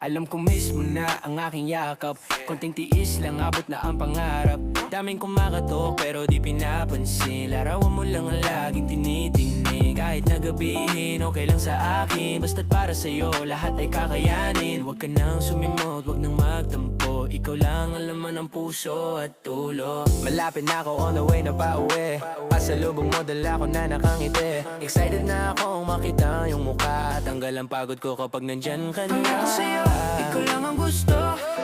Alam ko mismo na ang aking yakap, konting tiis lang abot na ang pangarap. Daming kumakatok pero di pinapansin, larawan mo lang ang laging tinitingnig. Kahit na gabihin, okay lang sa akin, basta't para sa'yo lahat ay kakayanin. Huwag ka nang sumimot, huwag nang magtampo, ikaw lang ang laman ng puso at tulo. Malapit na ako, on the way na pauwi, pasalubong mo dala ko na nakangiti. Excited na akong makita yung mukha, tanggal ang pagod ko kapag nandyan ka na. Ako sa'yo, ikaw lang ang gusto,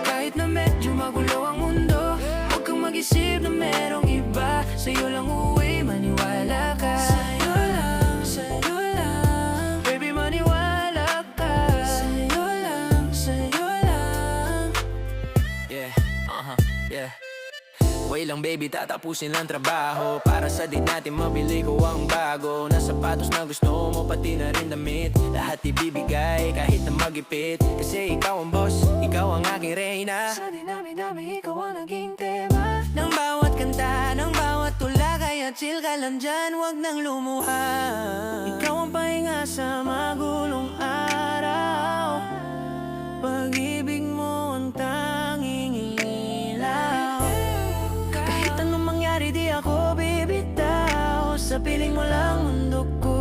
kahit na medyo magulo ang mundo. Huwag kang mag-isip na merong iba, sa'yo lang uwi, maniwala ka. Sa'yo lang, baby maniwala ka. Sa'yo lang. Yeah, yeah. Way lang baby, tatapusin lang trabaho para sa din natin mabili ko ang bago na sapatos na gusto mo, pati na rin damit. Lahat ibibigay kahit na magipit, kasi ikaw ang boss, ikaw ang aking reyna. Sa dinami-dami, ikaw ang naging tema ng bawat kanta, ng bawat tula. Kaya chill ka lang dyan, wag nang lumuha. Ikaw ang pahinga sa magulong araw, pag-ibig mo ang tanging ilaw. Kahit anong mangyari di ako bibitaw, sa piling mo lang mundo ko.